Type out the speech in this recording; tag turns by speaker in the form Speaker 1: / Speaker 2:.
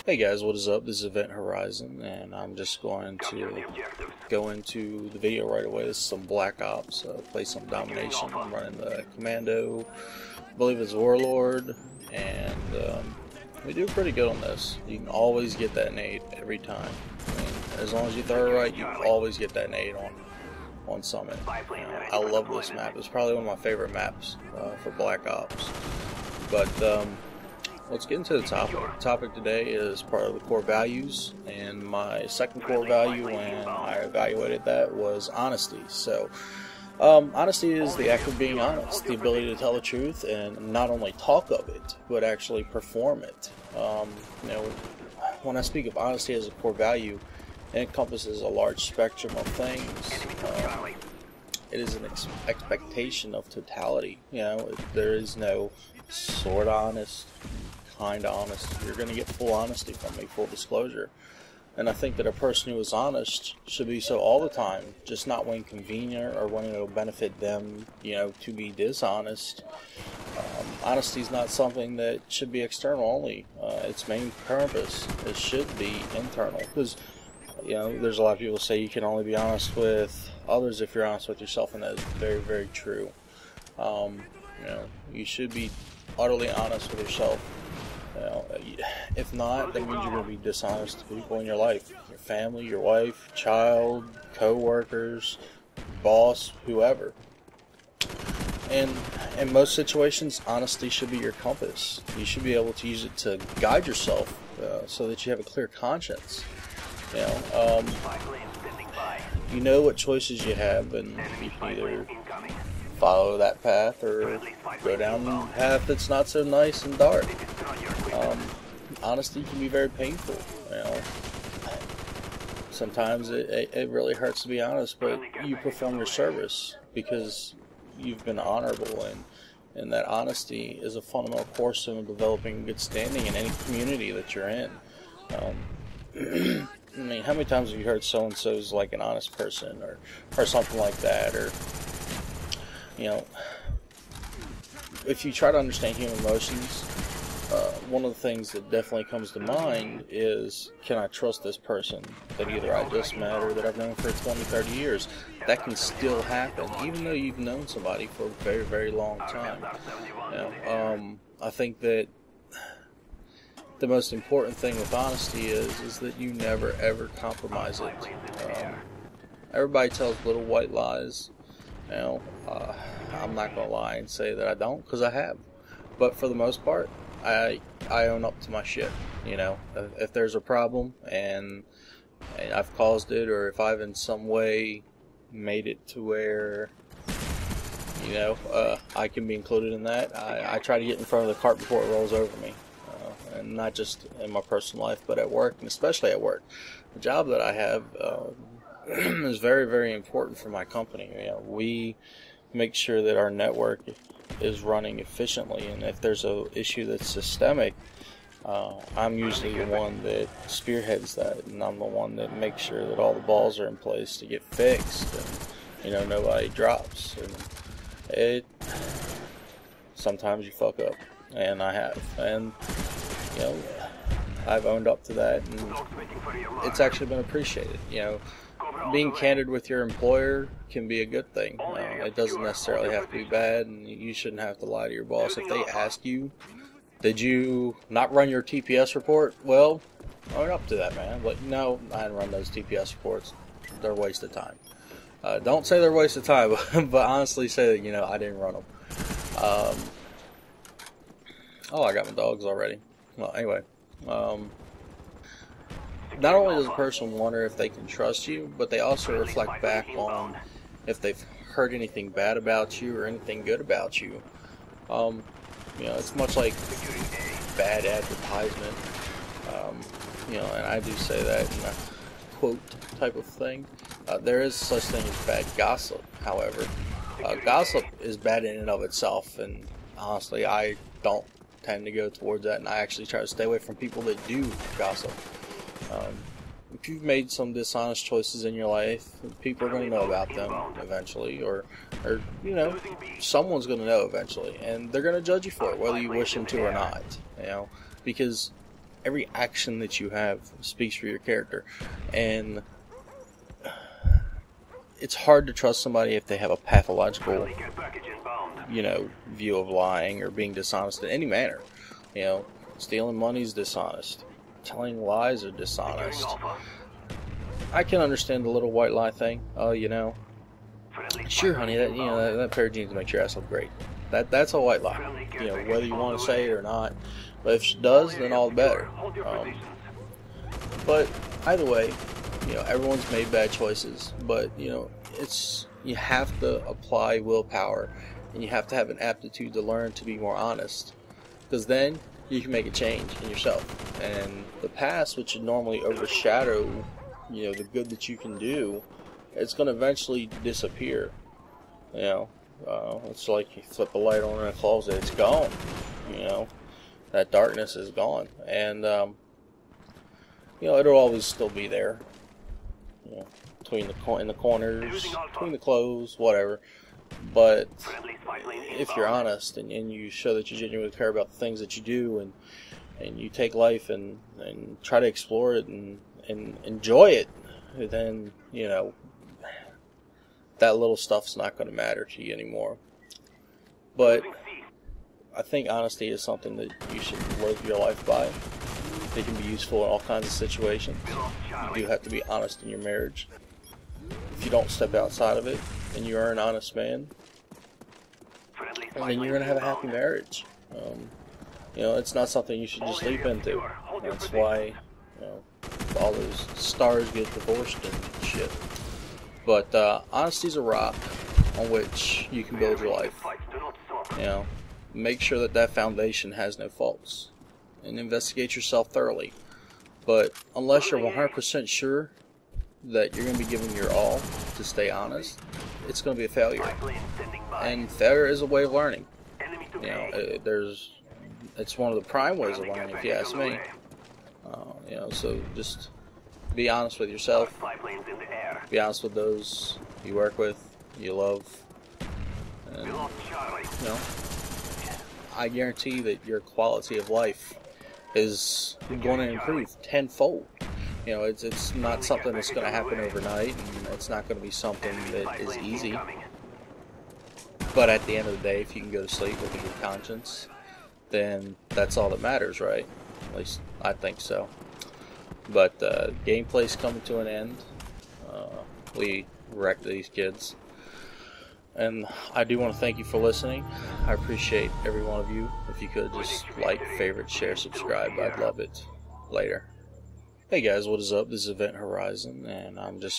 Speaker 1: Hey guys, what is up? This is Event Horizon, and I'm just going to go into the video right away. This is some Black Ops, play some Domination. I'm running the Commando, I believe it's Warlord, and we do pretty good on this. You can always get that nade every time. I mean, as long as you throw it right, you always get that nade on Summit. I love this map. It's probably one of my favorite maps for Black Ops. But let's get into the topic. The topic today is part of the core values, and my second core value when I evaluated that was honesty. So honesty is the act of being honest, the ability to tell the truth and not only talk of it, but actually perform it. When I speak of honesty as a core value, it encompasses a large spectrum of things. It is an expectation of totality. There is no sort of honest, kind of honest. You're going to get full honesty from me, full disclosure. And I think that a person who is honest should be so all the time, just not when convenient or when it'll benefit them, to be dishonest. Honesty is not something that should be external only. Its main purpose, it should be internal. Because, there's a lot of people who say you can only be honest with others if you're honest with yourself, and that is very, very true. You should be utterly honest with yourself. If not, that means you're going to be dishonest to people in your life. Your family, your wife, child, co-workers, boss, whoever. And in most situations, honesty should be your compass. You should be able to use it to guide yourself so that you have a clear conscience. You know what choices you have, and you can either follow that path or go down a path that's not so nice and dark. Honesty can be very painful. Sometimes it really hurts to be honest, but you perform your service because you've been honorable, and that honesty is a fundamental course in developing good standing in any community that you're in. I mean, how many times have you heard so-and-so's like an honest person or something like that, or if you try to understand human emotions, one of the things that definitely comes to mind is, can I trust this person that either I just met or that I've known for 20, 30 years? That can still happen, even though you've known somebody for a very, very long time. I think that the most important thing with honesty is that you never, ever compromise it. Everybody tells little white lies. I'm not going to lie and say that I don't, because I have. But for the most part, I own up to my shit. If there's a problem and I've caused it, or if I've in some way made it to where I can be included in that, I try to get in front of the cart before it rolls over me. And not just in my personal life, but at work, and especially at work. The job that I have is very, very important for my company. We make sure that our network is running efficiently, and if there's an issue that's systemic, I'm usually the one that spearheads that, and I'm the one that makes sure that all the balls are in place to get fixed, and nobody drops. And sometimes you fuck up, and I have, and I've owned up to that, and it's actually been appreciated. Being candid with your employer can be a good thing. It doesn't necessarily have to be bad, and you shouldn't have to lie to your boss. If they ask you, did you not run your TPS report? Well, own up to that, man. But no, I didn't run those TPS reports. They're a waste of time. Don't say they're a waste of time, but honestly say that, I didn't run them. Oh, I got my dogs already. Well, anyway, not only does a person wonder if they can trust you, but they also reflect back on if they've heard anything bad about you or anything good about you. It's much like bad advertisement, and I do say that in a quote type of thing. There is such thing as bad gossip, however. Gossip is bad in and of itself, and honestly, I don't tend to go towards that, and I actually try to stay away from people that do gossip. If you've made some dishonest choices in your life, people are going to know about them eventually, or someone's going to know eventually, and they're going to judge you for it, whether you wish them to or not. Because every action that you have speaks for your character, and it's hard to trust somebody if they have a pathological, view of lying or being dishonest in any manner. Stealing money is dishonest. Telling lies are dishonest. I can understand the little white lie thing. Oh, sure, honey, that pair of jeans makes your ass look great. That's a white lie. Whether you want to say it or not. But if she does, then all the better. But either way, everyone's made bad choices. But you have to apply willpower, and you have to have an aptitude to learn to be more honest. Because then you can make a change in yourself. And the past, which would normally overshadow, the good that you can do, it's going to eventually disappear. It's like you flip a light on in a closet, it's gone. That darkness is gone. And, it'll always still be there. In the corners, between the clothes, whatever. But if you're honest and you show that you genuinely care about the things that you do, and you take life and try to explore it and enjoy it, then that little stuff's not going to matter to you anymore. But I think honesty is something that you should live your life by. It can be useful in all kinds of situations. You do have to be honest in your marriage. If you don't step outside of it and you are an honest man, then you're going to have a happy marriage. It's not something you should just leap into. That's why all those stars get divorced and shit. But honesty is a rock on which you can build your life. Make sure that foundation has no faults, and investigate yourself thoroughly. But unless you're 100% sure that you're going to be giving your all to stay honest, it's going to be a failure. And failure is a way of learning. It's one of the prime ways of learning, if you ask me. So just be honest with yourself. Be honest with those you work with, you love, and I guarantee that your quality of life is going to improve tenfold. It's not something that's going to happen overnight, and it's not going to be something that is easy. But at the end of the day, if you can go to sleep with a good conscience, then that's all that matters, right? At least I think so. But gameplay's coming to an end. We wrecked these kids. And I do want to thank you for listening. I appreciate every one of you. If you could just like, favorite, share, subscribe, I'd love it. Later. Hey guys, what is up? This is Event Horizon, and I'm just